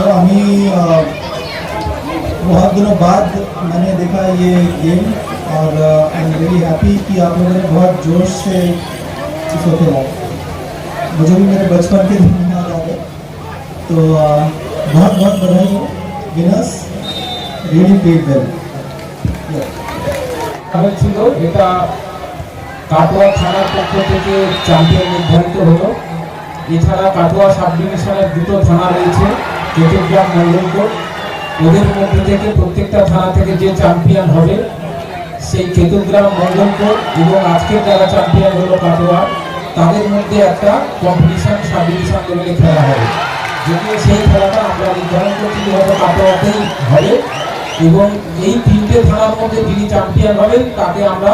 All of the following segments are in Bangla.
तो अभी बहुत दिनों बाद मैंने देखा ये गेम और आई एम वेरी हैप्पी कि आप लोगों ने बहुत जोश से इसको खेला। मुझे भी मेरे बचपन के दिन याद आ गए। तो बहुत बहुत बधाई हो विनर्स, रियली प्लेड वेल। ছিল এটা কাটোয়া থানার পক্ষ থেকে চ্যাম্পিয়ন নির্ধারিত হলো। এছাড়া কাটোয়া সাব ডিভিশনের দুটো থানা রয়েছে, চট্টগ্রাম মঙ্গলকোট। ওদের মধ্যে থেকে প্রত্যেকটা থানা থেকে যে চ্যাম্পিয়ন হবে সেই চট্টগ্রাম মঙ্গলকোট এবং আজকের যারা চ্যাম্পিয়ন হলো কাটোয়া, তাদের মধ্যে একটা কম্পিটিশন সাব ডিভিশন লেভেলে খেলা হবে। যদিও সেই খেলাটা আমরা নির্ধারণ করছি হয়তো কাটোয়াতেই হবে এবং এই তিনটে থানার মধ্যে যিনি চ্যাম্পিয়ন হবেন তাকে আমরা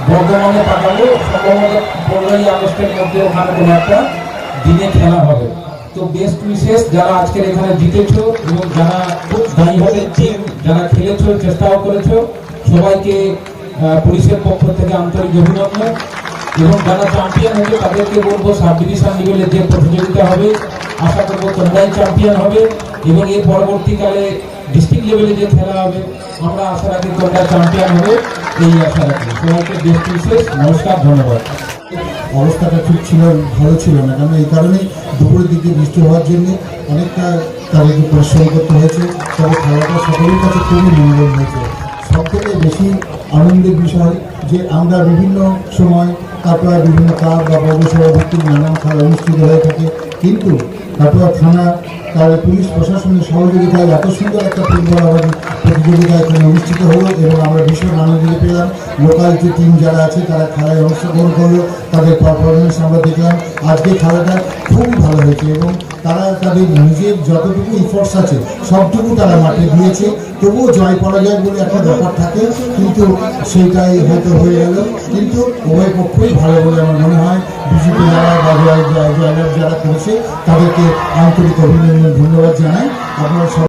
বর্ধমানে পাঠাবো। সম্ভবত 15ই আগস্টের মধ্যে ওখানে কোনো একটা দিনে খেলা হবে। তো বেস্ট উইশেস যারা আজকের এখানে জিতেছো এবং যারা খুব দায়ীভাবে টিম যারা খেলেছো, চেষ্টাও করেছো, সবাইকে পুলিশের পক্ষ থেকে আন্তরিক অভিনন্দন। এবং যারা চ্যাম্পিয়ন হবে তাদেরকে বলবো সাব ডিভিশন লেভেলে যে প্রতিযোগিতা হবে আশা করবো তোমরাই চ্যাম্পিয়ন হবে এবং এর পরবর্তীকালে ডিস্ট্রিক্ট লেভেলে যে খেলা হবে আমরা আশা রাখি তোমরা চ্যাম্পিয়ন হবে, এই আশা রাখি। সবাইকে বেস্ট উইশেস, নমস্কার, ধন্যবাদ। অবস্থাটা ঠিক ছিল, ভালো ছিল না, কারণ এই কারণে দুপুরের দিকে বৃষ্টি হওয়ার জন্য অনেকটা তাদেরকে পরিশ্রম করতে হয়েছে। তবে খেলাটা সকলের কাছে খুবই মনোরম হয়েছে। সব থেকে বেশি আনন্দের বিষয় যে আমরা বিভিন্ন সময় কাটোয়া বিভিন্ন ক্লাব বা পৌরসভা ভিত্তিক নানান খেলা অনুষ্ঠিত হয়ে থাকে, কিন্তু কাটোয়া থানা তার পুলিশ প্রশাসনের সহযোগিতায় এত সুন্দর একটা ফুটবল প্রতিযোগিতা এখানে অনুষ্ঠিত হলো এবং আমরা ভীষণ আনন্দিত পেলাম। লোকাল যে টিম যারা আছে তারা খেলায় অংশগ্রহণ করলো, তাদের পারফরমেন্স আমরা দেখলাম। আজকে খেলাটা খুবই ভালো হয়েছে এবং তারা তাদের নিজের যতটুকু ইফোর্টস আছে সবটুকু তারা মাঠে দিয়েছে। তবুও জয় পরাজয় বলে একটা ব্যাপার থাকে, কিন্তু সেইটাই হয়তো হয়ে গেল। কিন্তু উভয় পক্ষই ভালো বলে আমার মনে হয়। বিজেপি যারা বা জয়লাভ যারা করেছে তাদেরকে আন্তরিক অভিনন্দন, ধন্যবাদ জানাই। আপনারা